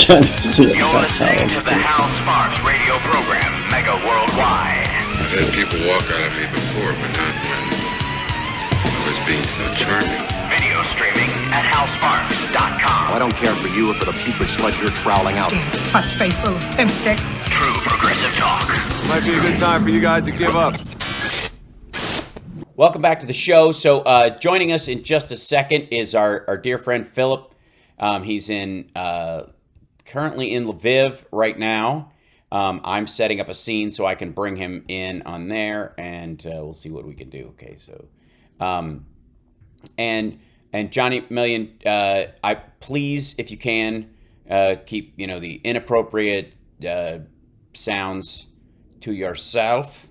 trying to see if You're that's how listening to it the is. Hal Sparks radio program, Mega Worldwide. I've had people walk out of me before, but not when I was being so charming. Video streaming at halsparks.com. I don't care for you or for the putrid sludge you're troweling out. Damn puss-faced little pimpstick. True progressive talk. Might be a good time for you guys to give up. Welcome back to the show. So joining us in just a second is our dear friend Philip. He's currently in Lviv right now. I'm setting up a scene so I can bring him in on there, and we'll see what we can do. Okay, so and Johnny Million, I please, if you can, keep the inappropriate sounds to yourself.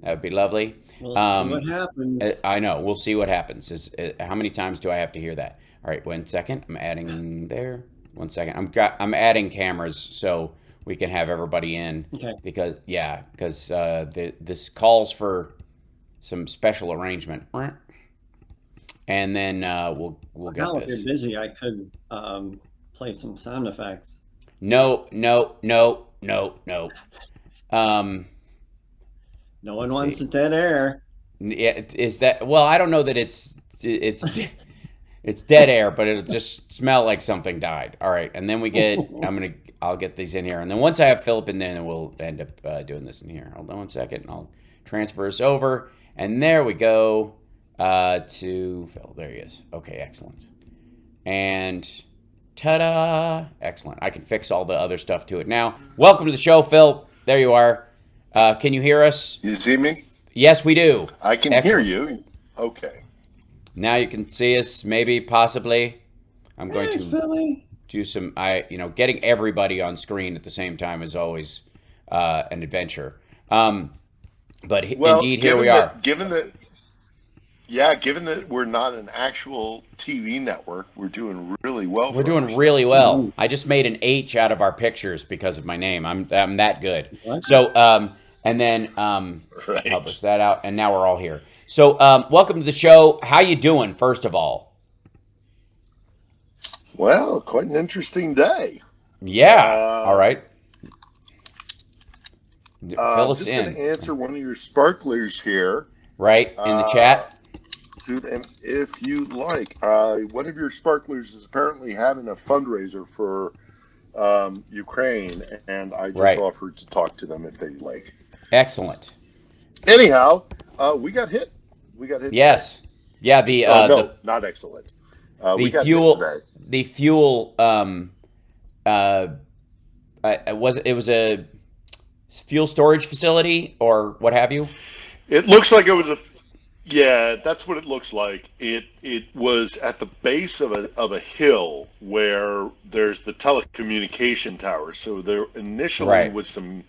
That would be lovely. We'll see what happens. I know. We'll see what happens. How many times do I have to hear that? All right, 1 second. I'm adding there. 1 second. I'm adding cameras so we can have everybody in. Okay. Because this calls for some special arrangement. And then we'll get Now, if this. you're busy, I could play some sound effects. No. No one wants the dead air. Yeah, is that? Well, I don't know that it's dead air, but it'll just smell like something died. All right, and then I'll get these in here, and then once I have Philip in there, then we'll end up doing this in here. Hold on 1 second, and I'll transfer this over, and there we go to Phil. There he is. Okay, excellent. And ta-da! Excellent. I can fix all the other stuff to it now. Welcome to the show, Phil. There you are. Can you hear us? You see me? Yes, we do. I can Excellent. hear you. Okay. Now you can see us, maybe, possibly. I'm going Hey, to Philly. do some. Getting everybody on screen at the same time is always an adventure. But indeed, here we are. Given that we're not an actual TV network, we're doing really well. We're doing really well. I just made an H out of our pictures because of my name. I'm that good. What? So and then Right. publish that out, and now we're all here. So welcome to the show. How you doing, first of all? Well, quite an interesting day. Yeah. All right. Fill us just in. going to answer one of your sparklers here. Right in the chat. To them, if you like. One of your sparklers is apparently having a fundraiser for Ukraine, and I just offered to talk to them if they'd like. Excellent. Anyhow, we got hit. Yes. Yeah. The not excellent. the fuel. The fuel. It was a fuel storage facility or what have you. It looks like it was that's what it looks like. It was at the base of a hill where there's the telecommunication tower. So there initially was some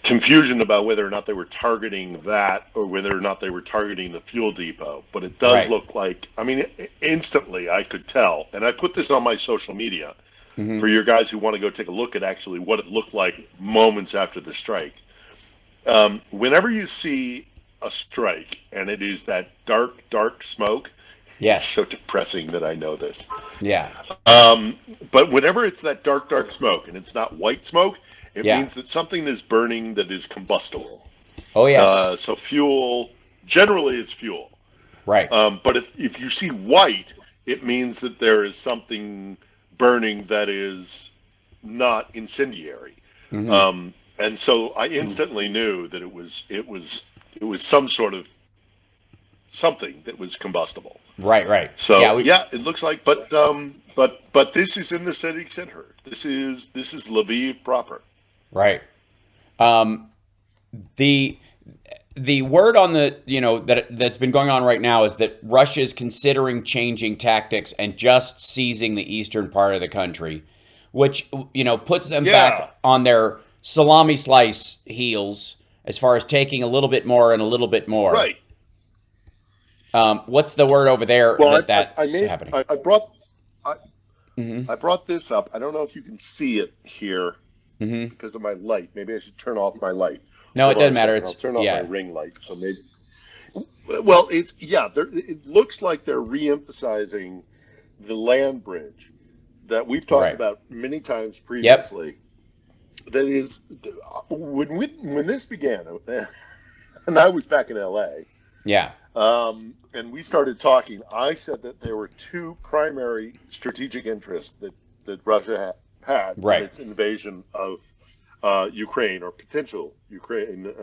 confusion about whether or not they were targeting that or whether or not they were targeting the fuel depot. But it does look like, instantly I could tell. And I put this on my social media for your guys who want to go take a look at actually what it looked like moments after the strike. Whenever you see a strike and it is that dark smoke, it's so depressing that I know this. Yeah. But whenever it's that dark smoke and it's not white smoke, it means that something is burning that is combustible. Oh, yes. So fuel, generally it's fuel. Right. But if you see white, it means that there is something burning that is not incendiary. And so I instantly knew that it was some sort of something that was combustible. Right. So it looks like, but this is in the city center. This is Lviv proper. Right. The word on the that's been going on right now is that Russia is considering changing tactics and just seizing the eastern part of the country, which puts them back on their salami slice heels as far as taking a little bit more and a little bit more. Right. What's the word over there that's happening? I brought this up. I don't know if you can see it here because of my light. Maybe I should turn off my light. No, it doesn't matter. I'll turn off my ring light. So maybe. Well, it looks like they're re-emphasizing the land bridge that we've talked Right. about many times previously. That is, when this began, and I was back in LA, Yeah. and we started talking, I said that there were two primary strategic interests that Russia had Right. in its invasion of Ukraine, or potential Ukraine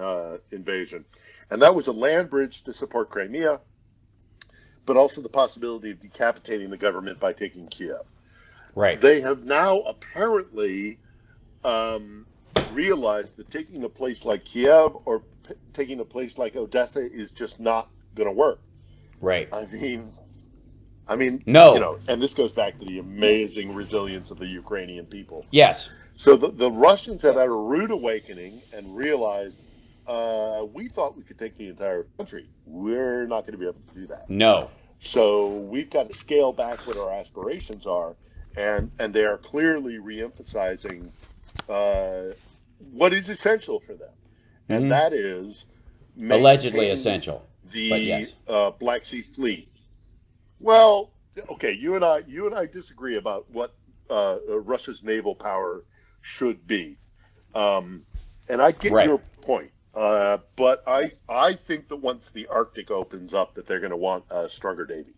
invasion. And that was a land bridge to support Crimea, but also the possibility of decapitating the government by taking Kiev. Right. They have now apparently realized that taking a place like Kiev or taking a place like Odessa is just not going to work. Right. I mean, No. you know, and this goes back to the amazing resilience of the Ukrainian people. Yes. So the Russians have had a rude awakening and realized, we thought we could take the entire country. We're not going to be able to do that. No. So we've got to scale back what our aspirations are, and they are clearly reemphasizing what is essential for them, and that is Allegedly maintaining essential. the but yes. Black Sea Fleet. Well, okay, you and I disagree about what Russia's naval power should be, and I get Right. your point. But I think that once the Arctic opens up, that they're going to want a stronger navy.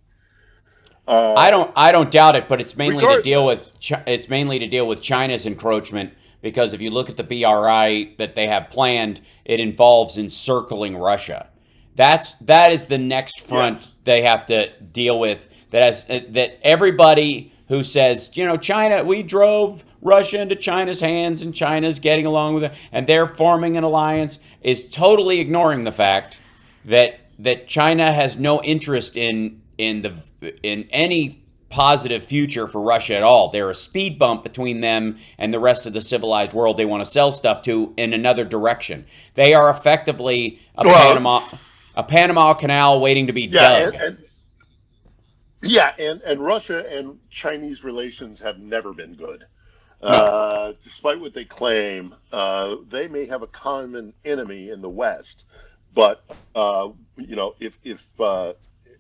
I don't doubt it, but it's mainly to deal with regardless. China's encroachment, because if you look at the BRI that they have planned, it involves encircling Russia. That is the next front Yes. they have to deal with. That everybody who says, you know, China, we drove Russia into China's hands and China's getting along with it and they're forming an alliance, is totally ignoring the fact that China has no interest in any positive future for Russia at all. They're a speed bump between them and the rest of the civilized world they want to sell stuff to in another direction. They are effectively a Panama Canal waiting to be dug. And Russia and Chinese relations have never been good. No. Despite what they claim, they may have a common enemy in the West, but you know, if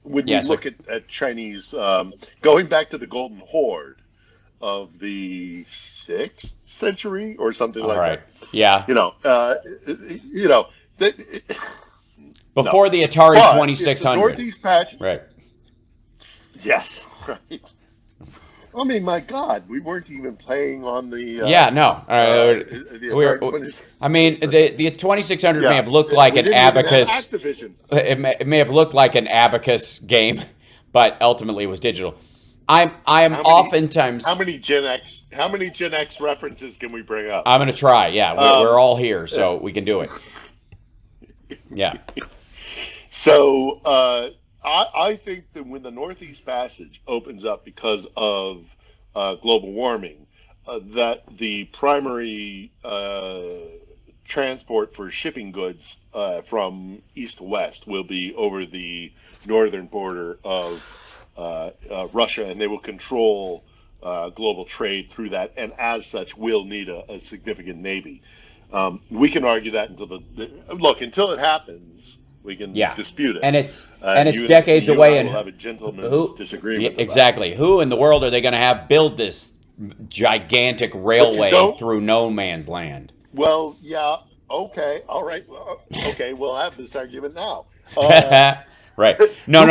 when you look at Chinese, going back to the Golden Horde of the 6th century or something like that. Yeah. Before the Atari 2600. Northeast patch. Right. Yes. Right. I mean, my God, we weren't even playing on the. I mean, the 2600 may have looked like we an didn't even have abacus. Activision. It may have looked like an abacus game, but ultimately it was digital. I am oftentimes. How many Gen X references can we bring up? I'm going to try. Yeah, we're all here, so we can do it. Yeah. So I think that when the Northeast Passage opens up because of global warming, that the primary transport for shipping goods from east to west will be over the northern border of Russia, and they will control global trade through that, and as such will need a significant navy. We can argue that until it happens. We can dispute it, and it's decades away. And we'll have a gentleman's disagreement. Exactly. Who in the world are they going to have build this gigantic railway through no man's land? Well, yeah. Okay. All right. Okay. We'll have this argument now. Right. Who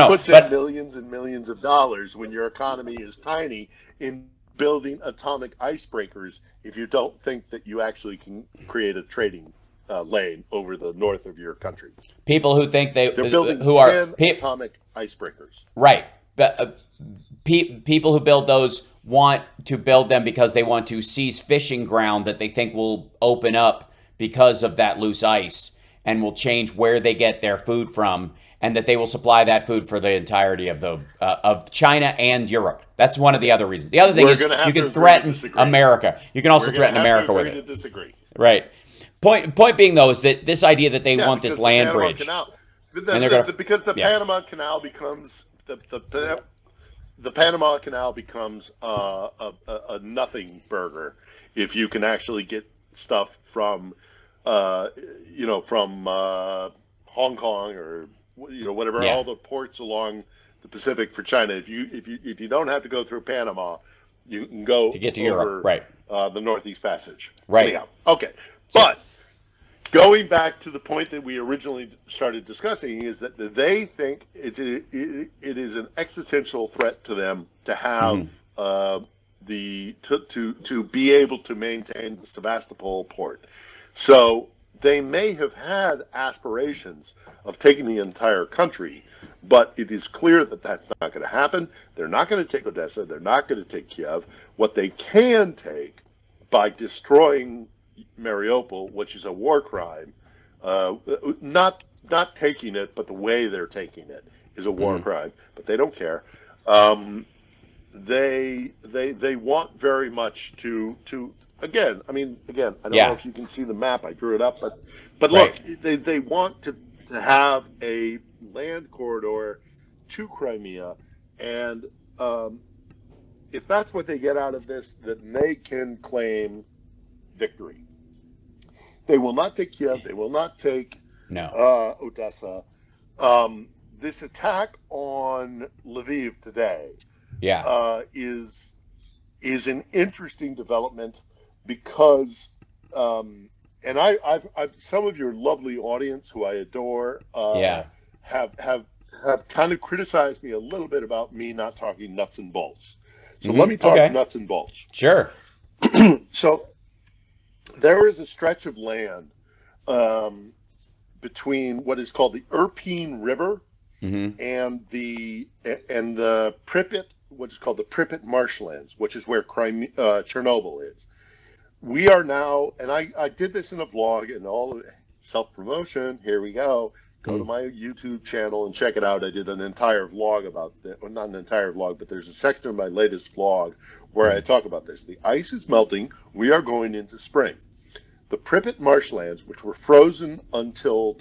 puts in millions and millions of dollars when your economy is tiny in building atomic icebreakers if you don't think that you actually can create a trading lane over the north of your country? People who think they're building who are atomic icebreakers. Right. People who build those want to build them because they want to seize fishing ground that they think will open up because of that loose ice and will change where they get their food from, and that they will supply that food for the entirety of of China and Europe. That's one of the other reasons. The other thing is you can threaten America. You can also threaten America with it. Disagree. Right. Point being though is that this idea that they want this land bridge, because the Panama Canal becomes the Panama Canal becomes a nothing burger if you can actually get stuff from Hong Kong or whatever, all the ports along the Pacific for China. If you don't have to go through Panama, You can go to get to over, Europe, right? The Northeast Passage. Right. Anyhow, okay. But going back to the point that we originally started discussing is that they think it is an existential threat to them to have to be able to maintain the Sevastopol port. So they may have had aspirations of taking the entire country, but it is clear that that's not going to happen. They're not going to take Odessa. They're not going to take Kiev. What they can take by destroying Mariupol, which is a war crime, not taking it, but the way they're taking it is a war crime. But they don't care. They want very much to again. I don't know if you can see the map. I drew it up, but look, they want to have a land corridor to Crimea, and if that's what they get out of this, then they can claim victory. They will not take Kiev. They will not take Odessa. This attack on Lviv today is an interesting development because, and I've some of your lovely audience who I adore have kind of criticized me a little bit about me not talking nuts and bolts. So let me talk nuts and bolts. Sure. So there is a stretch of land between what is called the Irpin River and the Pripyat, what is called the Pripyat marshlands, which is where Chernobyl is. We are now, and I did this in a vlog and all self-promotion. Here we go. Go to my YouTube channel and check it out. I did an entire vlog about that. Well, not an entire vlog, but there's a section of my latest vlog where I talk about this. The ice is melting. We are going into spring. The Pripyat marshlands, which were frozen until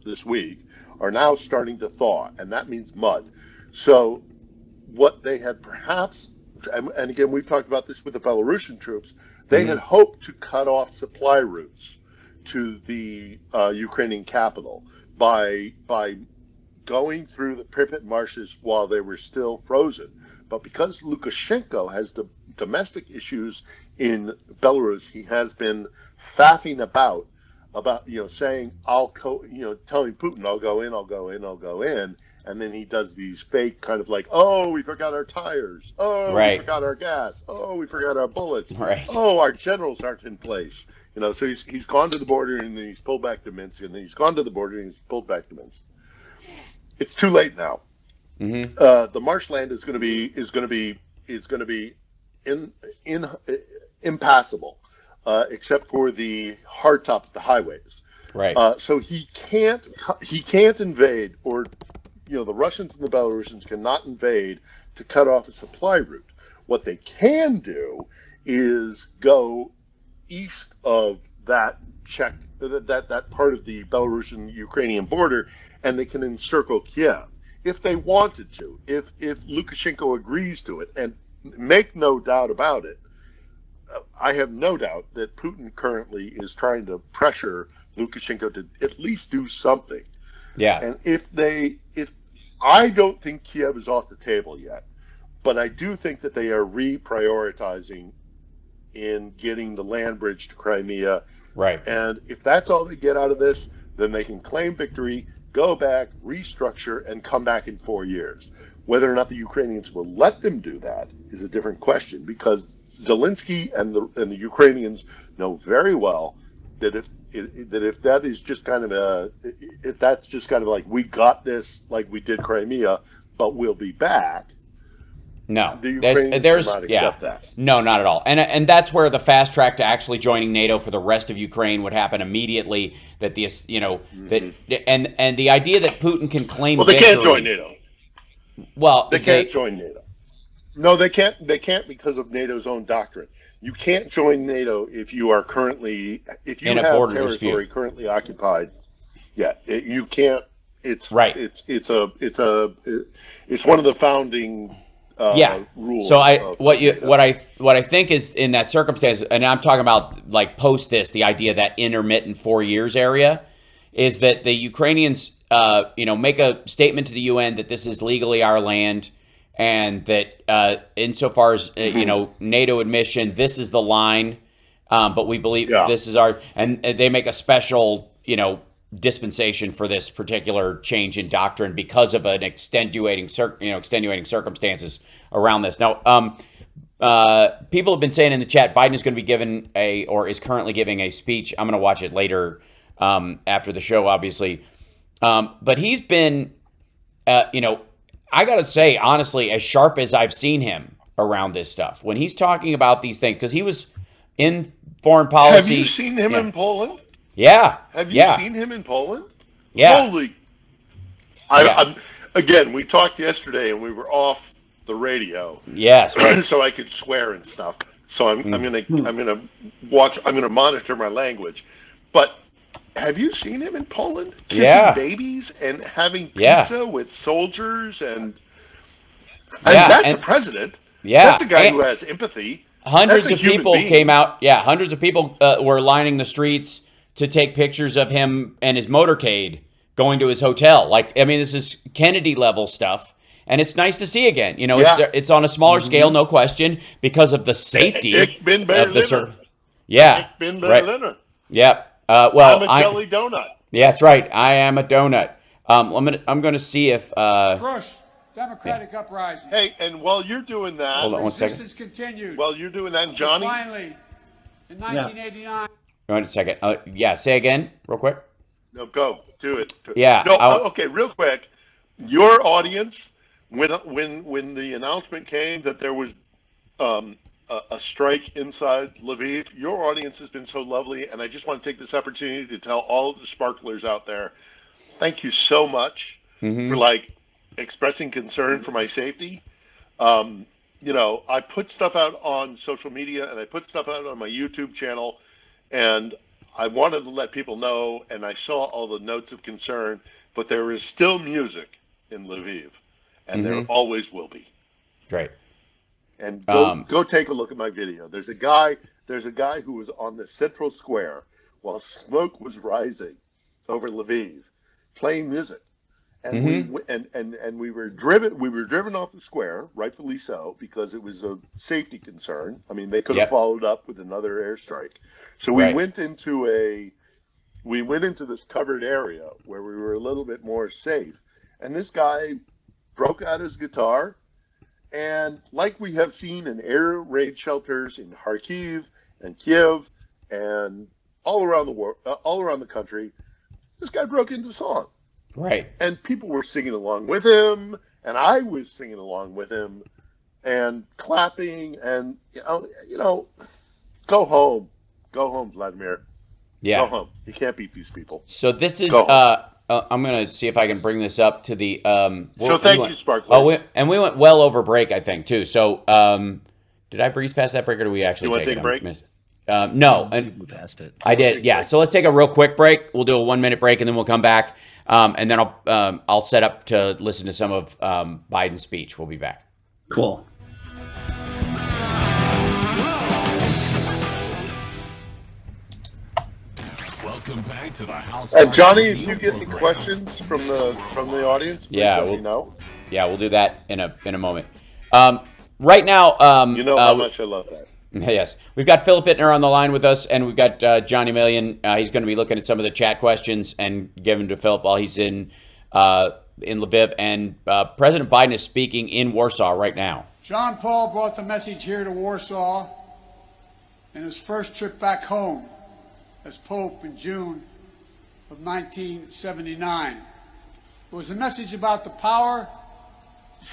this week, are now starting to thaw, and that means mud. So what they had perhaps, and again, we've talked about this with the Belarusian troops, they had hoped to cut off supply routes to the Ukrainian capital by going through the Pripyat marshes while they were still frozen. But because Lukashenko has the domestic issues in Belarus, he has been faffing about saying telling Putin, I'll go in, and then he does these fake kind of like, oh, we forgot our tires, we forgot our gas, we forgot our bullets, our generals aren't in place. So he's gone to the border and then he's pulled back to Minsk, and then he's gone to the border and he's pulled back to Minsk. It's too late now. The marshland is going to be impassable, except for the hardtop of the highways. Right. So he can't invade, or the Russians and the Belarusians cannot invade to cut off a supply route. What they can do is go east of that that part of the Belarusian-Ukrainian border, and they can encircle Kiev if they wanted to, if Lukashenko agrees to it. And make no doubt about it, I have no doubt that Putin currently is trying to pressure Lukashenko to at least do something. Yeah. And if I don't think Kiev is off the table yet, but I do think that they are reprioritizing in getting the land bridge to Crimea. Right. And if that's all they get out of this, then they can claim victory, go back, restructure, and come back in 4 years. Whether or not the Ukrainians will let them do that is a different question, because Zelensky and the Ukrainians know very well that if that is just kind of like, we got this, like we did Crimea, but we'll be back. No, the Ukrainians will not accept that. No, not at all. And that's where the fast track to actually joining NATO for the rest of Ukraine would happen immediately. That and the idea that Putin can claim they can't join NATO. Well, they can't join NATO. No, they can't. They can't because of NATO's own doctrine. You can't join NATO if you have territory currently occupied. Yeah, you can't. It's right. It's one of the founding. Rules. So what I think is in that circumstance, and I'm talking about like post this, the idea that intermittent 4 years area, is that the Ukrainians, make a statement to the UN that this is legally our land, and that insofar as NATO admission, this is the line, but we believe this is our, and they make a special dispensation for this particular change in doctrine because of an extenuating circumstances around this. Now, people have been saying in the chat, Biden is going to be given or is currently giving a speech. I'm going to watch it later after the show, obviously. But he's been, I got to say, honestly, as sharp as I've seen him around this stuff, when he's talking about these things, because he was in foreign policy. Have you seen him in Poland? Yeah. Have you seen him in Poland? Yeah. Holy. I'm, again, we talked yesterday and we were off the radio. Yes. Right. So I could swear and stuff. So I'm gonna monitor my language. But have you seen him in Poland kissing babies and having pizza with soldiers and that's a president. Yeah. That's a guy who has empathy. Hundreds of people came out. Yeah, hundreds of people were lining the streets to take pictures of him and his motorcade going to his hotel. This is Kennedy level stuff, and it's nice to see again. It's on a smaller scale, no question, because of the safety of the Yeah, Ich bin right. Berliner. Yep. I'm a jelly donut. Yeah, that's right. I am a donut. I'm gonna see if Crush Democratic uprising. Hey, and while you're doing that, hold on one second. Resistance continued. While you're doing that, Johnny. Finally, in 1989. Wait a second. Say again, real quick. No, go do it. Yeah. No. Okay, real quick. Your audience, when the announcement came that there was a strike inside Lviv, your audience has been so lovely, and I just want to take this opportunity to tell all of the sparklers out there, thank you so much for expressing concern for my safety. I put stuff out on social media and I put stuff out on my YouTube channel, and I wanted to let people know, and I saw all the notes of concern, but there is still music in Lviv, and there always will be. Great. And go take a look at my video. There's a guy who was on the central square while smoke was rising over Lviv, playing music. And we were driven off the square, rightfully so, because it was a safety concern. I mean, they could have followed up with another airstrike. So we went into this covered area where we were a little bit more safe. And this guy broke out his guitar, and like we have seen in air raid shelters in Kharkiv and Kiev and all around the world, all around the country, this guy broke into song. Right. And people were singing along with him, and I was singing along with him and clapping, and go home, Vladimir. Yeah. Go home. You can't beat these people. So this is I'm going to see if I can bring this up to the thank you, Sparklers. Oh, we went well over break, I think, too. So did I breeze past that break, or do we actually take a break? No, and we passed it. I did. Yeah. So let's take a real quick break. We'll do a 1 minute break, and then we'll come back. And then I'll set up to listen to some of Biden's speech. We'll be back. Cool. Welcome back to the house. Johnny, if you get any questions from the audience, please let me know. Yeah, we'll do that in a moment. Right now, how much I love that. Yes, we've got Philip Ittner on the line with us, and we've got Johnny Million. He's going to be looking at some of the chat questions and giving to Philip while he's in Lviv. And President Biden is speaking in Warsaw right now. John Paul brought the message here to Warsaw in his first trip back home as Pope in June of 1979. It was a message about the power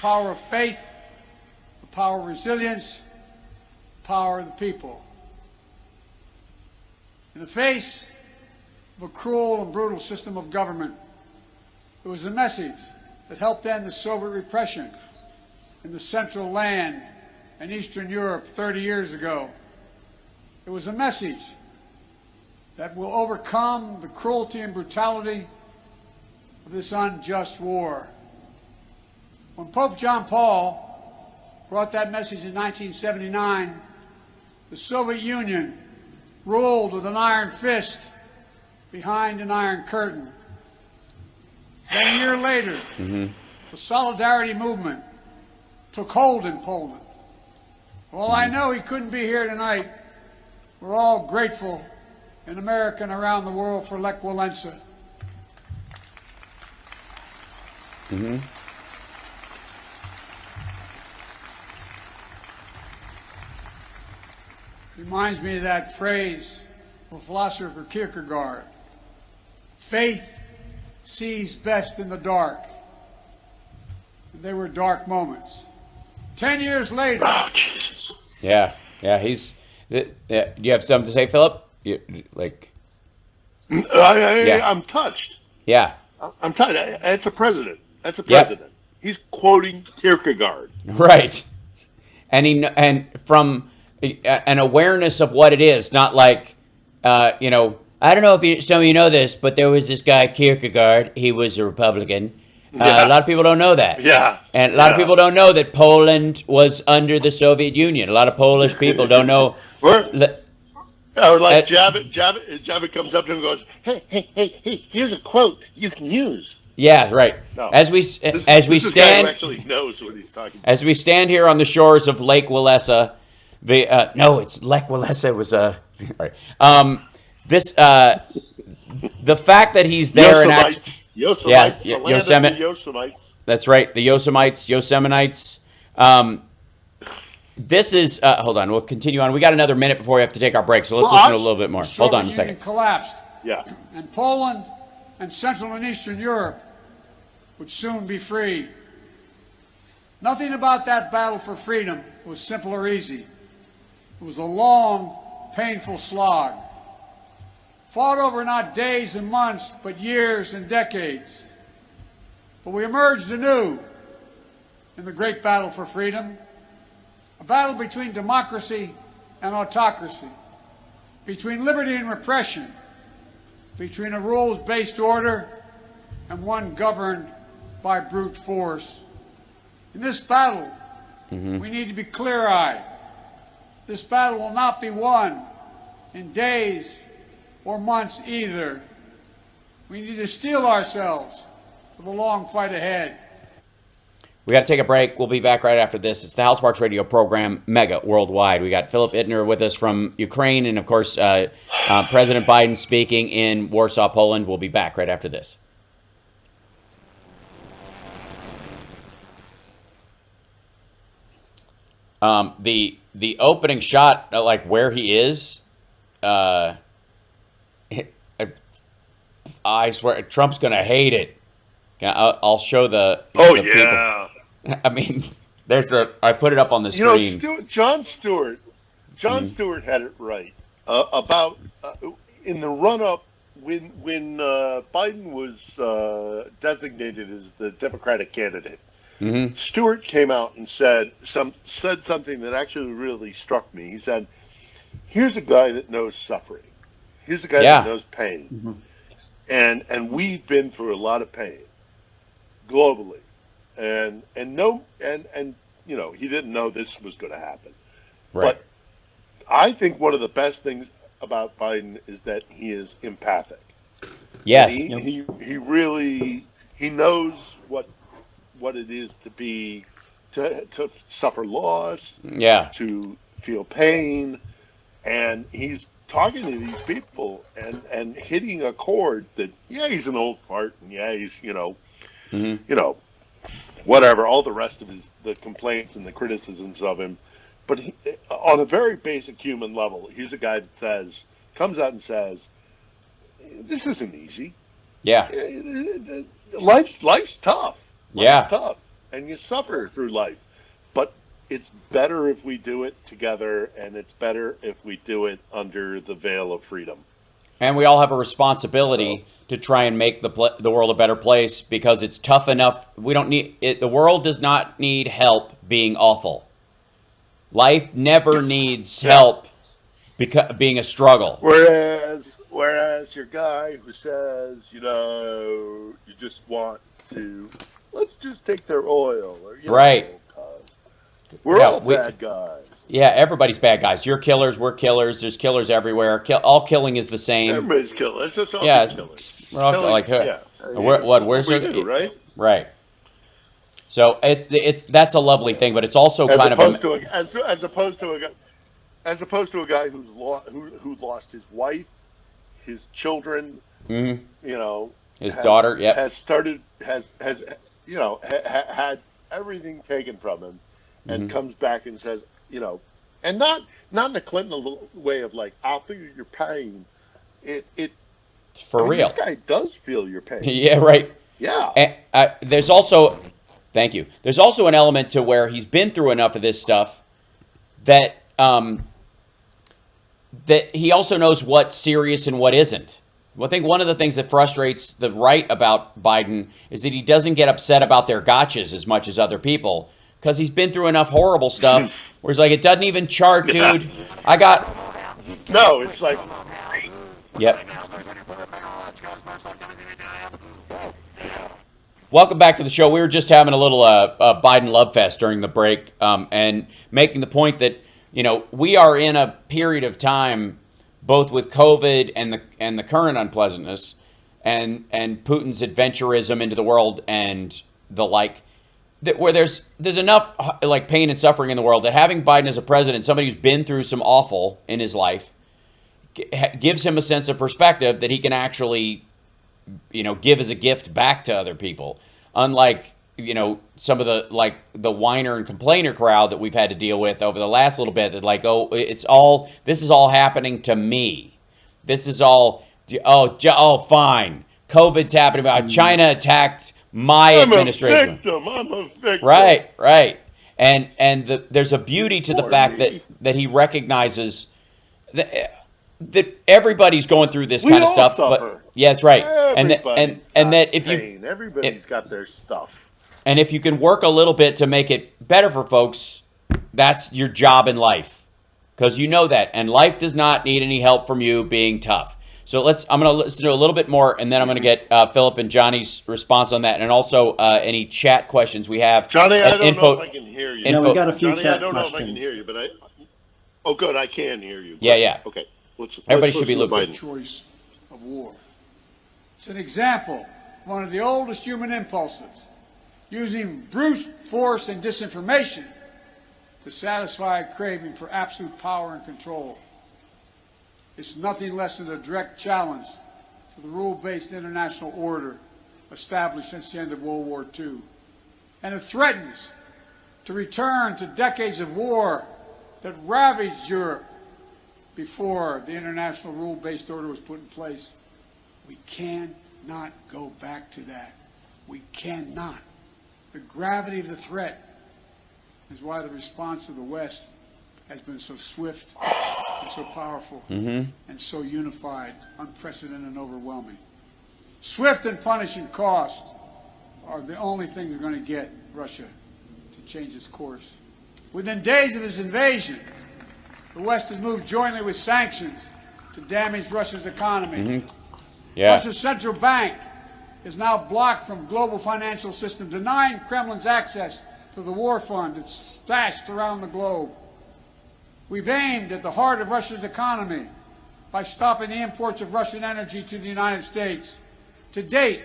of faith, the power of resilience, power of the people. In the face of a cruel and brutal system of government, it was a message that helped end the Soviet repression in the Central Land and Eastern Europe 30 years ago. It was a message that will overcome the cruelty and brutality of this unjust war. When Pope John Paul brought that message in 1979, the Soviet Union ruled with an iron fist behind an iron curtain. Then a year later, the Solidarity movement took hold in Poland. While I know he couldn't be here tonight, we're all grateful in America and around the world for Lech Walesa. Reminds me of that phrase of philosopher Kierkegaard. Faith sees best in the dark. And they were dark moments. 10 years later. Oh, Jesus. Yeah. He's. Do you have something to say, Philip? I'm touched. Yeah. I'm touched. That's a president. That's a president. Yep. He's quoting Kierkegaard. Right. And from an awareness of what it is, not like, I don't know if some of you know this, but there was this guy Kierkegaard. He was a Republican. A lot of people don't know that. Yeah. And a lot of people don't know that Poland was under the Soviet Union. A lot of Polish people don't know. Javid comes up to him and goes, hey, here's a quote you can use. Yeah, right. No. As we stand, guy who actually knows what he's talking about. As we stand here on the shores of Lake Walesa, it's Lech Walesa. It was right. The fact that he's there Yosemites. Yosemites. The land of the Yosemites. That's right, the Yosemite, this is, hold on, we'll continue on. We got another minute before we have to take our break, so let's listen to a little bit more. Hold on a second. Collapsed. Yeah. And Poland and Central and Eastern Europe would soon be free. Nothing about that battle for freedom was simple or easy. It was a long, painful slog. Fought over not days and months, but years and decades. But we emerged anew in the great battle for freedom, a battle between democracy and autocracy, between liberty and repression, between a rules-based order and one governed by brute force. In this battle, we need to be clear-eyed. This battle will not be won in days or months either. We need to steel ourselves for the long fight ahead. We got to take a break. We'll be back right after this. It's the Hal Sparks Radio program, Mega Worldwide. We got Philip Ittner with us from Ukraine, and of course, President Biden speaking in Warsaw, Poland. We'll be back right after this. The opening shot, like where he is, I swear Trump's gonna hate it. I'll show the. Oh the yeah. People. I mean, I put it up on the screen. Jon Stewart had it right about in the run-up when Biden was designated as the Democratic candidate. Stewart came out and said something that actually really struck me. He said, "Here's a guy that knows suffering. Here's a guy that knows pain, and we've been through a lot of pain globally, and he didn't know this was going to happen. Right. But I think one of the best things about Biden is that he is empathic. Yes, he really knows what it is to suffer loss, to feel pain, and he's talking to these people and hitting a chord that he's an old fart, and he's whatever, all the rest of the complaints and the criticisms of him, but on a very basic human level, he's a guy that comes out and says, this isn't easy. Life's tough. Life's tough, and you suffer through life, but it's better if we do it together, and it's better if we do it under the veil of freedom. And we all have a responsibility to try and make the world a better place, because it's tough enough. We don't need it. The world does not need help being awful. Life never needs help being a struggle. Whereas your guy who says, you just want to, let's just take their oil, or we're all bad guys. Yeah, everybody's bad guys. You're killers. We're killers. There's killers everywhere. All killing is the same. Everybody's killers. It's all killers. We're all like, where's it? right? Right. So that's a lovely thing, but it's also as kind of opposed to a guy who lost his wife, his children, Mhm. you know, His daughter, yep. had everything taken from him, and Mhm. comes back and says, and not in the Clinton way of like, I'll feel your pain. For real. This guy does feel your pain. Yeah, right. Yeah. And, there's also, thank you. There's also an element to where he's been through enough of this stuff that that he also knows what's serious and what isn't. Well, I think one of the things that frustrates the right about Biden is that he doesn't get upset about their gotchas as much as other people, because he's been through enough horrible stuff where he's like, it doesn't even chart, dude. I got... No, it's like... Yep. Welcome back to the show. We were just having a little Biden love fest during the break, and making the point that, we are in a period of time, both with COVID and the current unpleasantness, and Putin's adventurism into the world and the like, that where there's enough like pain and suffering in the world that having Biden as a president, somebody who's been through some awful in his life, gives him a sense of perspective that he can actually, give as a gift back to other people. Unlike, some of the whiner and complainer crowd that we've had to deal with over the last little bit, that like, this is all happening to me. This is all, fine. COVID's happening. China attacked my administration. I'm a victim. Right. And there's a beauty to the fact that he recognizes that everybody's going through this kind of stuff. Suffer. But yeah, that's right. And that if everybody's got their stuff. And if you can work a little bit to make it better for folks, that's your job in life, because you know that. And life does not need any help from you being tough. So I'm going to listen to a little bit more, and then I'm going to get Philip and Johnny's response on that, and also any chat questions we have. Johnny, I don't know if I can hear you. Yeah, we got a few Johnny, chat I don't know if I can questions. hear you, but oh, good, I can hear you. Yeah. Okay. Everybody should be looking. Choice of war. It's an example of one of the oldest human impulses, using brute force and disinformation to satisfy a craving for absolute power and control. It's nothing less than a direct challenge to the rule-based international order established since the end of World War II. And it threatens to return to decades of war that ravaged Europe before the international rule-based order was put in place. We cannot go back to that. We cannot. The gravity of the threat is why the response of the West has been so swift and so powerful and so unified, unprecedented and overwhelming. Swift and punishing cost are the only things that are going to get Russia to change its course. Within days of its invasion, the West has moved jointly with sanctions to damage Russia's economy. Yeah. Russia's central bank is now blocked from global financial system, denying Kremlin's access to the war fund that's stashed around the globe. We've aimed at the heart of Russia's economy by stopping the imports of Russian energy to the United States. To date,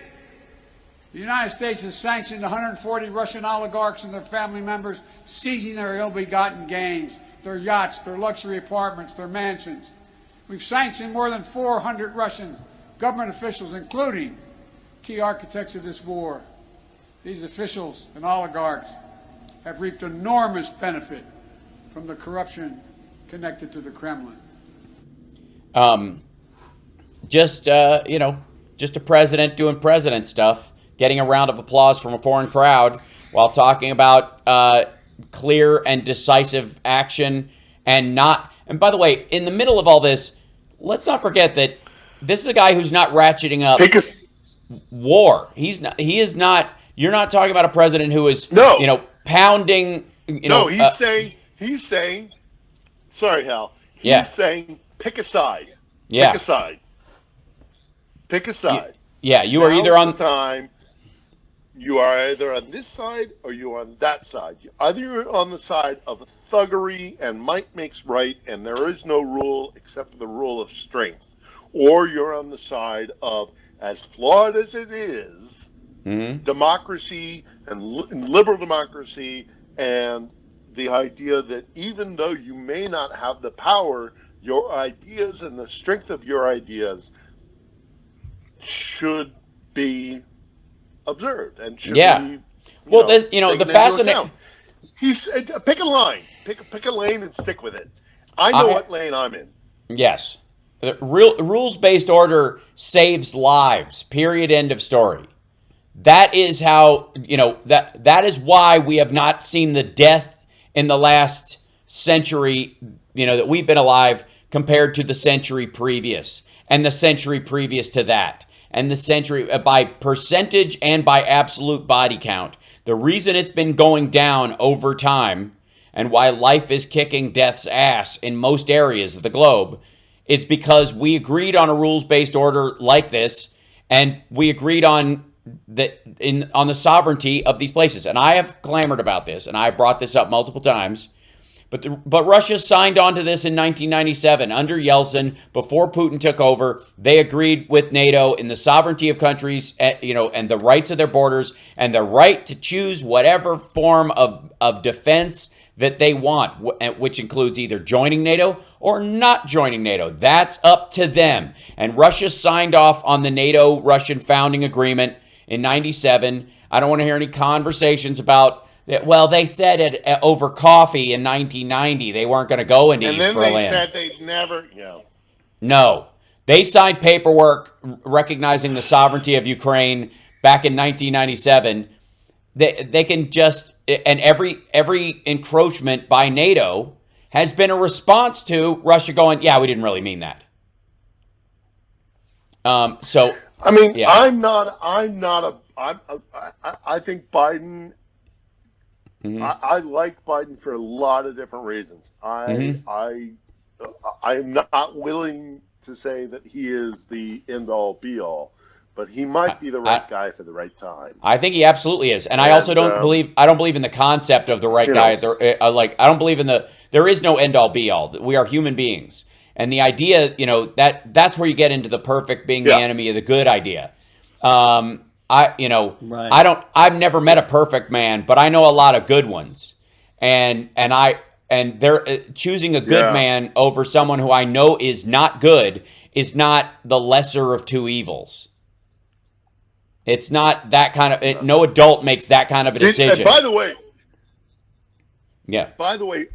the United States has sanctioned 140 Russian oligarchs and their family members, seizing their ill-begotten gains, their yachts, their luxury apartments, their mansions. We've sanctioned more than 400 Russian government officials, including key architects of this war. These officials and oligarchs have reaped enormous benefit from the corruption connected to the Kremlin. Just a president doing president stuff, getting a round of applause from a foreign crowd while talking about clear and decisive action, and by the way, in the middle of all this, let's not forget that this is a guy who's not ratcheting up war. He is not. You're not talking about a president who is pounding. He's saying. Sorry, Hal. He's saying pick a side. Yeah. Pick a side. Pick a side. Yeah, you are either on time. You are either on this side or you're on that side. Either you're on the side of thuggery and might makes right, and there is no rule except for the rule of strength, or you're on the side of, as flawed as it is, democracy and liberal democracy, and the idea that even though you may not have the power, your ideas and the strength of your ideas should be observed and should be. The fascinating. He's pick a line, pick a lane and stick with it. I know what lane I'm in. Yes, the rules-based order saves lives. Period. End of story. That is how that is why we have not seen the death in the last century. That we've been alive compared to the century previous, and the century previous to that, and the century by percentage and by absolute body count. The reason it's been going down over time and why life is kicking death's ass in most areas of the globe is because we agreed on a rules-based order like this, and we agreed on the sovereignty of these places. And I have clamored about this, and I brought this up multiple times. But Russia signed on to this in 1997 under Yeltsin. Before Putin took over, they agreed with NATO in the sovereignty of countries, and the rights of their borders, and the right to choose whatever form of defense that they want, which includes either joining NATO or not joining NATO. That's up to them. And Russia signed off on the NATO-Russian founding agreement in 97. I don't want to hear any conversations about, well, they said it over coffee in 1990. They weren't going to go into East Berlin. And then they said they'd never, No. They signed paperwork recognizing the sovereignty of Ukraine back in 1997. They can just, and every encroachment by NATO has been a response to Russia going, yeah, we didn't really mean that. I think Biden. I like Biden for a lot of different reasons. I am not willing to say that he is the end all be all, but he might be the right guy for the right time. I think he absolutely is, and I also don't believe. I don't believe in the concept of the right guy. I don't believe in there is no end all be all. We are human beings, and the idea, that's where you get into the perfect being the enemy of the good idea. Right. I've never met a perfect man, but I know a lot of good ones. And they're choosing a good man over someone who I know is not good is not the lesser of two evils. It's not that kind of, no adult makes that kind of a decision. By the way, Yeah. By the way,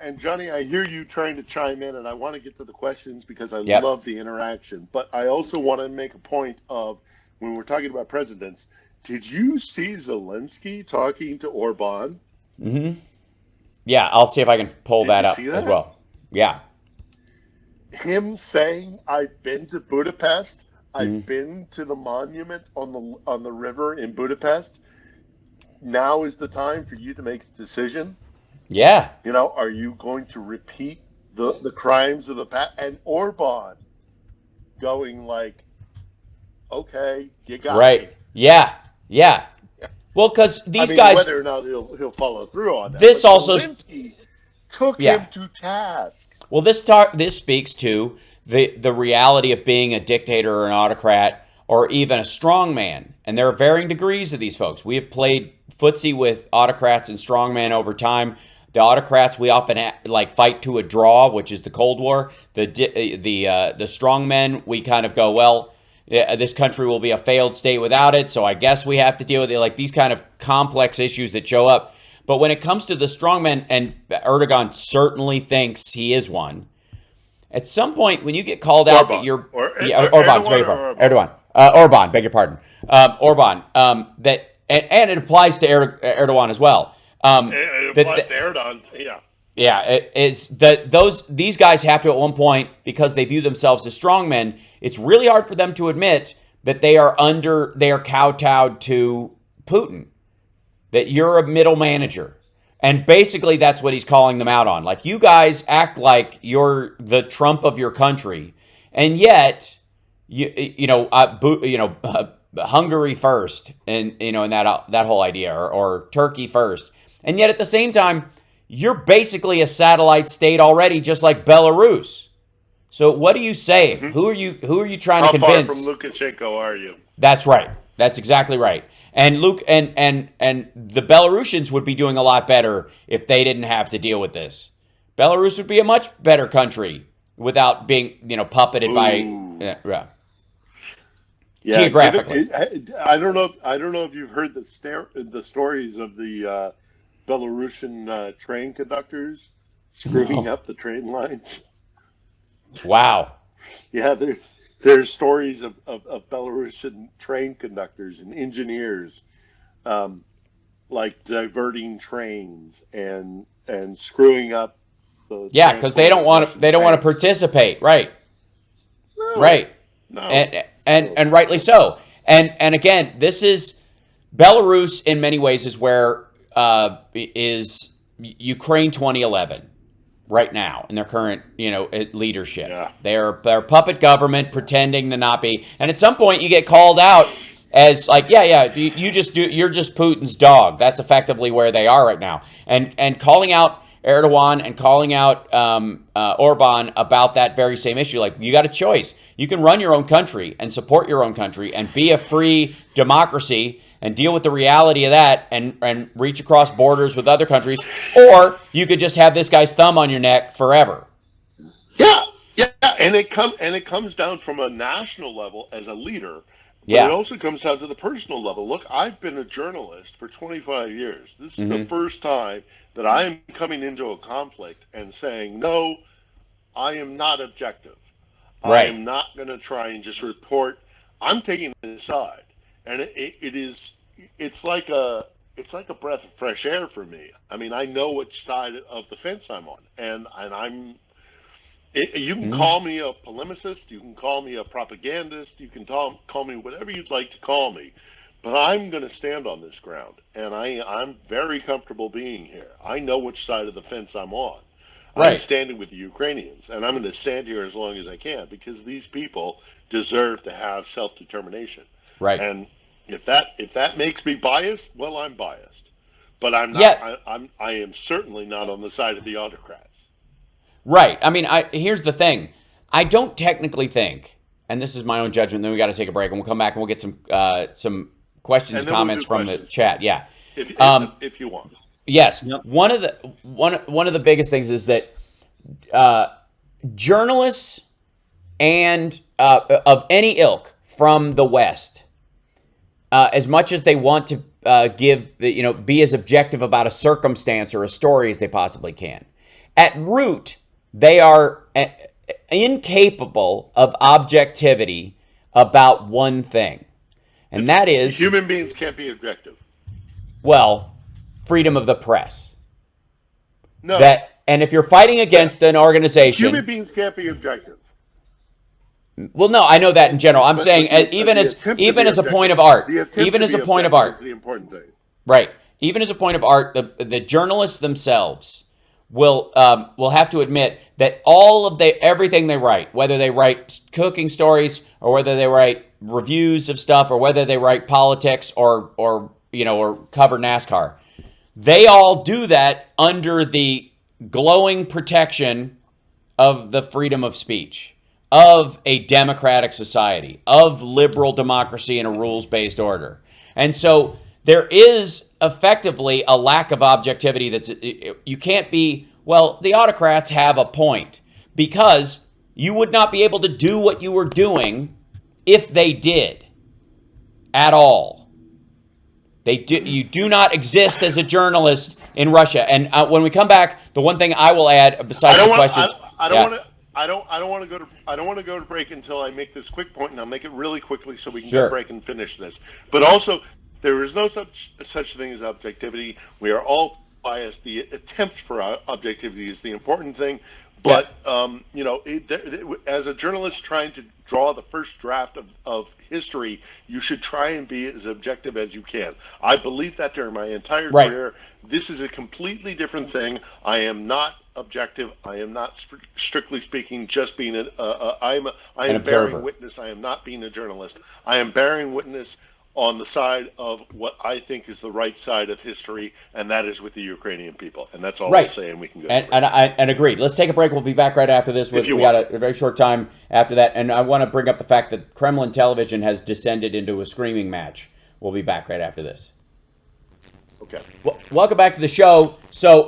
and Johnny, I hear you trying to chime in, and I want to get to the questions because I love the interaction. But I also want to make a point of, when we're talking about presidents, did you see Zelensky talking to Orban? Mm-hmm. Yeah, I'll see if I can pull that up as well. Yeah. Him saying, "I've been to Budapest. I've been to the monument on the river in Budapest. Now is the time for you to make a decision." Yeah. Are you going to repeat the crimes of the past? And Orban going like, "Okay, you got me." Yeah. Well, because these guys, whether or not he'll follow through on that. This also Zelensky took him to task. Well, this speaks to the reality of being a dictator or an autocrat or even a strongman, and there are varying degrees of these folks. We have played footsie with autocrats and strongmen over time. The autocrats, we often fight to a draw, which is the Cold War. The strongmen, we kind of go, well, this country will be a failed state without it, so I guess we have to deal with it. Like these kind of complex issues that show up. But when it comes to the strongmen, and Erdogan certainly thinks he is one, at some point when you get called out that you're Orban, beg your pardon, Orban, that and it applies to Erdogan as well. It applies to Erdogan, yeah. Yeah, it is these guys have to at one point, because they view themselves as strongmen, it's really hard for them to admit that they are kowtowed to Putin, that you're a middle manager. And basically that's what he's calling them out on. Like, you guys act like you're the Trump of your country, and yet Hungary first, and and that whole idea, or Turkey first. And yet at the same time, you're basically a satellite state already, just like Belarus. So what are you saying? Mm-hmm. Who are you trying to convince? How far from Lukashenko are you? That's right. That's exactly right. And Luke and the Belarusians would be doing a lot better if they didn't have to deal with this. Belarus would be a much better country without being, puppeted by geographically. I don't know. I don't know if you've heard the stories of the Belarusian train conductors screwing up the train lines. Wow. Yeah, there's stories of Belarusian train conductors and engineers, like diverting trains and screwing up the. Yeah, because they don't want to participate, right? No, right. No. And rightly so. And again, this is Belarus in many ways is where is Ukraine 2011. Right now, in their current, leadership, they're puppet government pretending to not be. And at some point, you get called out as like, you're just Putin's dog. That's effectively where they are right now. And calling out Erdogan and calling out Orban about that very same issue. Like, you got a choice. You can run your own country and support your own country and be a free democracy and deal with the reality of that and reach across borders with other countries, or you could just have this guy's thumb on your neck forever. Yeah, and it comes down from a national level as a leader, but it also comes down to the personal level. Look, I've been a journalist for 25 years. This is the first time that I am coming into a conflict and saying, no, I am not objective. Right. I am not going to try and just report. I'm taking a side. And it's like a breath of fresh air for me. I mean, I know which side of the fence I'm on, and you can call me a polemicist, you can call me a propagandist, you can call me whatever you'd like to call me, but I'm going to stand on this ground, and I'm very comfortable being here. I know which side of the fence I'm on. Right. I'm standing with the Ukrainians, and I'm going to stand here as long as I can because these people deserve to have self-determination. Right. And if that makes me biased, well, I'm biased, but I'm not. I am certainly not on the side of the autocrats. Right. I mean, here's the thing. I don't technically think, and this is my own judgment. Then we got to take a break, and we'll come back and we'll get some questions and comments from the chat. Yeah. If you want. Yes. Yep. One of the biggest things is that journalists and of any ilk from the West, as much as they want to be as objective about a circumstance or a story as they possibly can, at root, they are incapable of objectivity about one thing. And that is... Human beings can't be objective. Well, freedom of the press. No. And if you're fighting against an organization... Human beings can't be objective. Well, no, I know that in general. I'm saying even as a point of art. Even as a point of art. Is the important thing. Right. Even as a point of art, the journalists themselves will have to admit that all of everything they write, whether they write cooking stories or whether they write reviews of stuff or whether they write politics or cover NASCAR, they all do that under the glowing protection of the freedom of speech, of a democratic society, of liberal democracy and a rules-based order. And so there is effectively a lack of objectivity you can't be, well, the autocrats have a point, because you would not be able to do what you were doing if they did at all. You do not exist as a journalist in Russia. And when we come back, the one thing I will add, besides the questions... I don't want to go to break until I make this quick point, and I'll make it really quickly so we can get a break and finish this. But also, there is no such thing as objectivity. We are all biased. The attempt for objectivity is the important thing. But as a journalist trying to draw the first draft of history, you should try and be as objective as you can. I believe that during my entire career. This is a completely different thing. I am not objective. I am not strictly speaking just being I am bearing witness. I am not being a journalist. I am bearing witness on the side of what I think is the right side of history, and that is with the Ukrainian people. And that's all Right. I'm saying. We can go. And agreed. Let's take a break. We'll be back right after this. We got a very short time after that. And I want to bring up the fact that Kremlin television has descended into a screaming match. We'll be back right after this. Okay. Welcome back to the show. So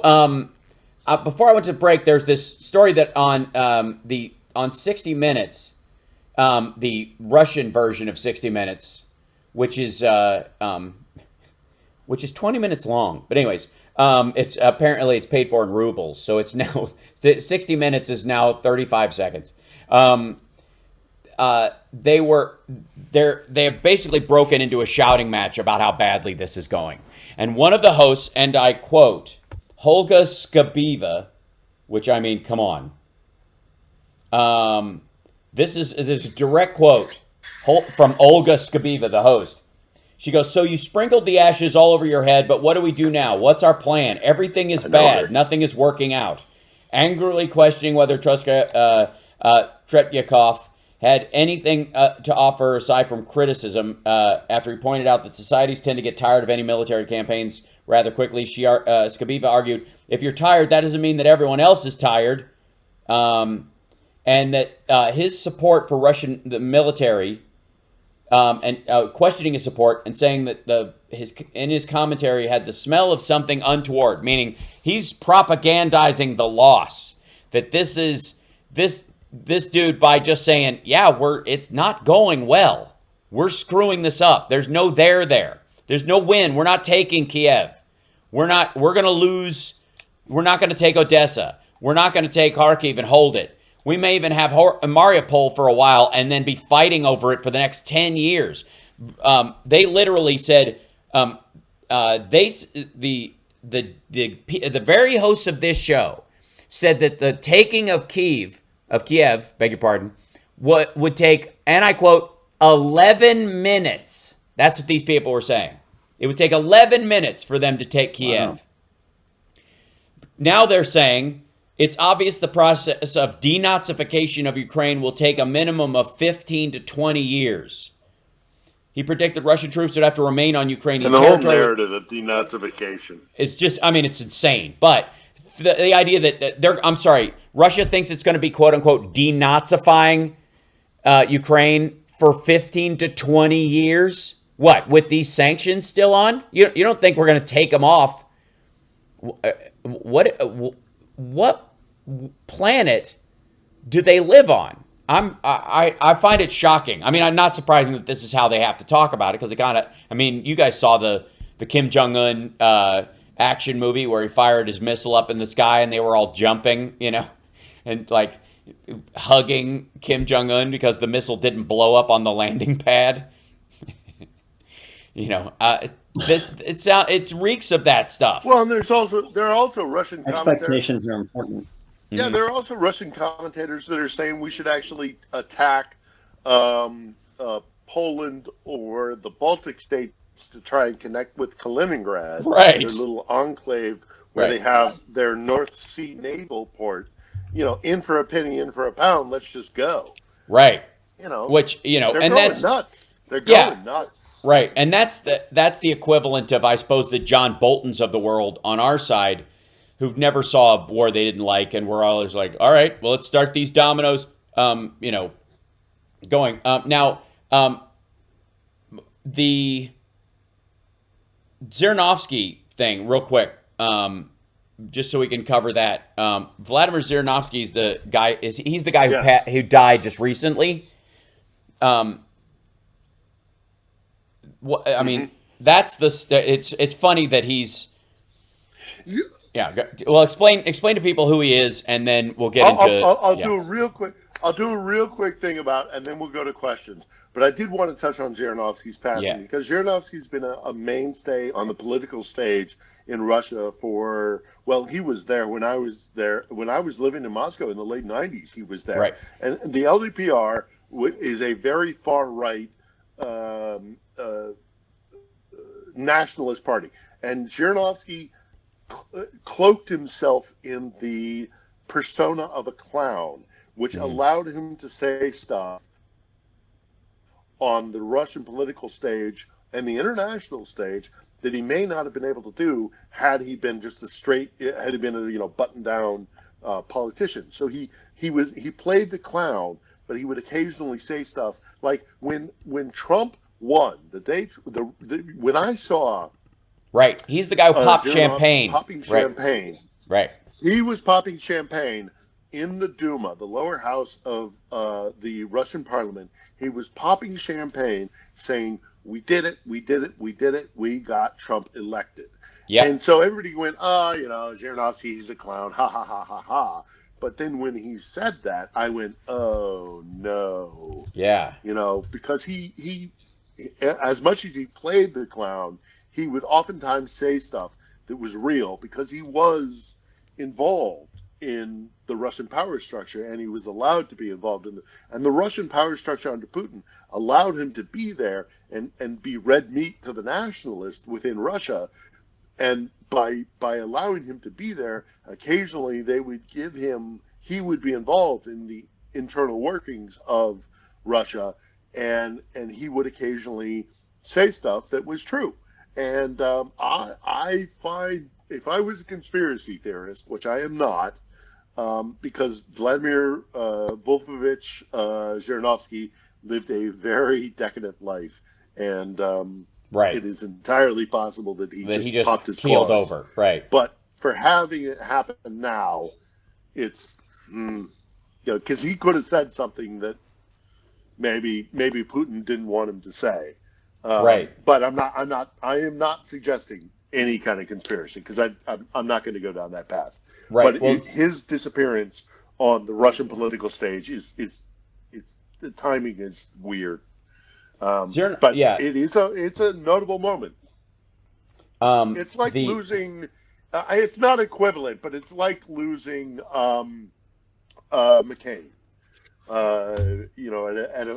before I went to break, there's this story that on 60 Minutes, the Russian version of 60 Minutes, which is 20 minutes long. But anyways, it's apparently it's paid for in rubles, so it's now 60 Minutes is now 35 seconds. They have basically broken into a shouting match about how badly this is going. And one of the hosts, and I quote, Olga Skabiva, which I mean, come on. This is a direct quote from Olga Skabiva, the host. She goes, "So you sprinkled the ashes all over your head, but what do we do now? What's our plan? Everything is bad. Nothing is working out." Angrily questioning whether Tretyakov had anything to offer aside from criticism after he pointed out that societies tend to get tired of any military campaigns rather quickly. Skabiva argued, if you're tired, that doesn't mean that everyone else is tired. And that his support for the military, and questioning his support and saying that his commentary had the smell of something untoward, meaning he's propagandizing the loss. That this dude, by just saying, it's not going well. We're screwing this up. There's no there. There's no win. We're not taking Kiev. We're going to lose. We're not going to take Odessa. We're not going to take Kharkiv and hold it. We may even have Mariupol for a while and then be fighting over it for the next 10 years. They literally said, the very hosts of this show said that the taking of Kiev, beg your pardon, would take, and I quote, 11 minutes. That's what these people were saying. It would take 11 minutes for them to take Kiev. Wow. Now they're saying it's obvious the process of denazification of Ukraine will take a minimum of 15 to 20 years. He predicted Russian troops would have to remain on Ukrainian territory. And the whole narrative of denazification. It's just, it's insane. But the idea that Russia thinks it's going to be quote unquote denazifying Ukraine for 15 to 20 years. What, with these sanctions still on? You don't think we're going to take them off? What planet do they live on? I find it shocking. I'm not surprising that this is how they have to talk about it, because you guys saw the Kim Jong-un action movie where he fired his missile up in the sky and they were all jumping, and like hugging Kim Jong-un because the missile didn't blow up on the landing pad. It reeks of that stuff. Well, and there are also Russian expectations are important. Yeah, there are also Russian commentators that are saying we should actually attack Poland or the Baltic states to try and connect with Kaliningrad, right? Their little enclave where they have their North Sea naval port. In for a penny, in for a pound. Let's just go. Right. Which and going that's nuts. They're going nuts. Right. And that's the equivalent of, I suppose, the John Boltons of the world on our side, who've never saw a war they didn't like, and we're always like, all right, well, let's start these dominoes, going. Now, the Zhirinovsky thing, real quick, just so we can cover that. Vladimir Zhirinovsky is the guy. He's the guy who died just recently. That's it's funny that he's. Yeah. Well, explain to people who he is, and then we'll get into. I'll do a real quick. I'll do a real quick thing and then we'll go to questions. But I did want to touch on Zhirinovsky's passing because Zhirinovsky's been a mainstay on the political stage in Russia he was there when I was there. When I was living in Moscow in the late 90s, he was there. Right. And the LDPR is a very far-right nationalist party. And Zhirinovsky cloaked himself in the persona of a clown, which allowed him to say stuff on the Russian political stage and the international stage that he may not have been able to do had he been just had he been a button down politician. So he played the clown, but he would occasionally say stuff like when Trump won when I saw right, he's the guy who popped champagne, popping champagne, right. He was popping champagne in the Duma, the lower house of the Russian parliament. He was popping champagne, saying, "We did it, we did it, we did it. We got Trump elected." Yeah. And so everybody went, Zhirinovsky, he's a clown, ha ha ha ha ha. But then when he said that, I went, oh no. Yeah. Because he as much as he played the clown, he would oftentimes say stuff that was real because he was involved in the Russian power structure, and he was allowed to be involved in and the Russian power structure under Putin allowed him to be there and be red meat to the nationalists within Russia. And by allowing him to be there, occasionally they would he would be involved in the internal workings of Russia, and he would occasionally say stuff that was true. And I find, if I was a conspiracy theorist, which I am not, because Vladimir Wolfovich Zhirinovsky lived a very decadent life, and right. It is entirely possible that he just popped his keeled claws. over. Right. But for having it happen now, it's because he could have said something that maybe Putin didn't want him to say. Right. But I am not suggesting any kind of conspiracy, because I'm not going to go down that path. Right. But his disappearance on the Russian political stage is the timing is weird. But it's a notable moment. It's like losing. It's not equivalent, but it's like losing McCain. At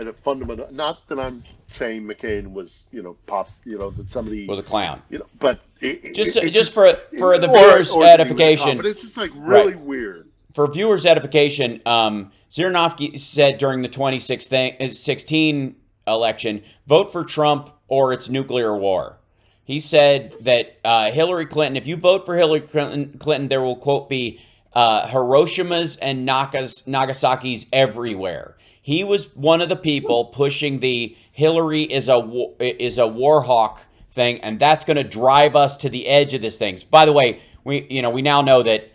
a fundamental. Not that I'm saying McCain was that somebody was a clown. But just for the viewers' edification. But it's just like really weird. For viewers' edification, Zhirinovsky said during the 2016 election, vote for Trump or it's nuclear war. He said that Hillary Clinton, if you vote for Hillary Clinton, there will, quote, be Hiroshimas and Nagasaki's everywhere. He was one of the people pushing the Hillary is a war hawk thing, and that's going to drive us to the edge of this thing. By the way, we now know that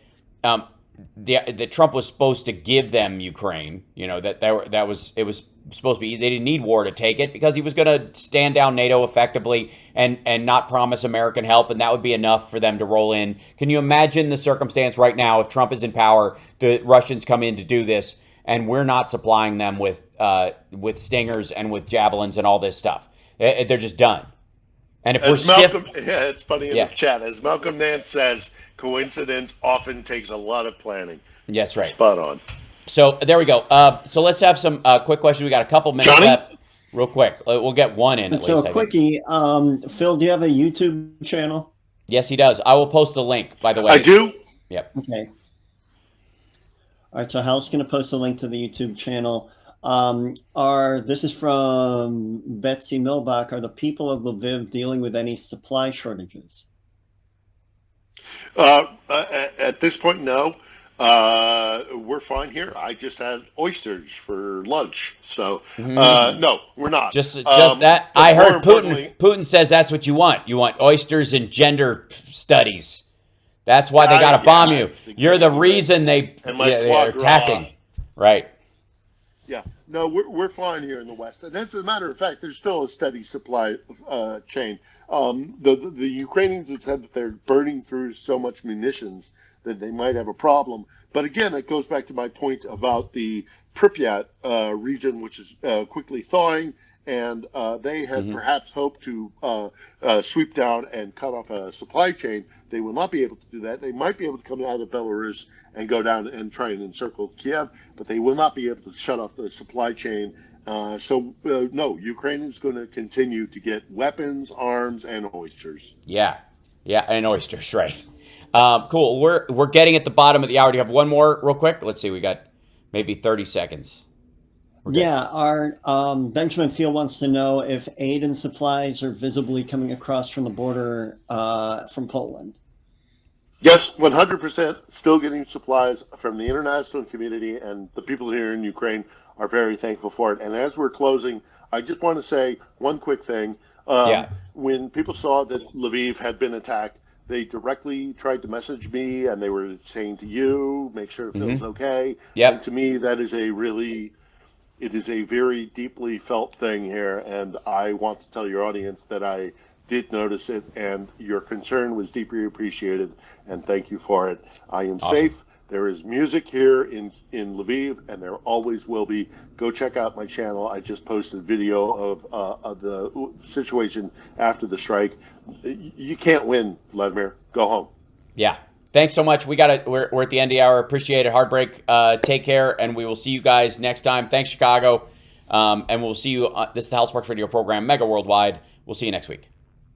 that Trump was supposed to give them Ukraine. It was supposed to be, they didn't need war to take it because he was going to stand down NATO effectively and not promise American help, and that would be enough for them to roll in. Can you imagine the circumstance right now if Trump is in power, the Russians come in to do this, and we're not supplying them with stingers and with javelins and all this stuff? They're just done. And if it's funny in the chat, as Malcolm Nance says, coincidence often takes a lot of planning. That's right. Spot on. So there we go. So let's have some quick questions. We got a couple minutes left. Real quick. We'll get one in at least. So a quickie. Phil, do you have a YouTube channel? Yes, he does. I will post the link, by the way. I do? Yep. Okay. All right, so Hal's going to post a link to the YouTube channel. This is from Betsy Milbach. Are the people of Lviv dealing with any supply shortages? At this point, no. We're fine here. I just had oysters for lunch, so no, we're not. Just that. I heard Putin says that's what you want. You want oysters and gender studies. That's why they got to bomb you. Exactly. You're the reason they're attacking. Right. Yeah. No, we're fine here in the West. And as a matter of fact, there's still a steady supply chain. The Ukrainians have said that they're burning through so much munitions that they might have a problem. But again, it goes back to my point about the Pripyat region, which is quickly thawing, and they had perhaps hoped to sweep down and cut off a supply chain. They will not be able to do that. They might be able to come out of Belarus and go down and try and encircle Kiev, but they will not be able to shut off the supply chain. No, Ukraine is going to continue to get weapons, arms, and oysters. Yeah, and oysters, right. Cool. We're getting at the bottom of the hour. Do you have one more real quick? Let's see. We got maybe 30 seconds. Yeah, our Benjamin Field wants to know if aid and supplies are visibly coming across from the border from Poland. Yes, 100% still getting supplies from the international community, and the people here in Ukraine are very thankful for it. And as we're closing, I just want to say one quick thing. Yeah. When people saw that Lviv had been attacked, they directly tried to message me, and they were saying to you, make sure it feels okay. Yep. And to me, that is it is a very deeply felt thing here, and I want to tell your audience that I did notice it, and your concern was deeply appreciated, and thank you for it. I am safe. There is music here in Lviv, and there always will be. Go check out my channel. I just posted video of the situation after the strike. You can't win, Vladimir. Go home. Yeah. Thanks so much. We're at the end of the hour. Appreciate it. Heartbreak. Take care, and we will see you guys next time. Thanks, Chicago. And we'll see you. This is the House Sparks Radio program, Mega Worldwide. We'll see you next week.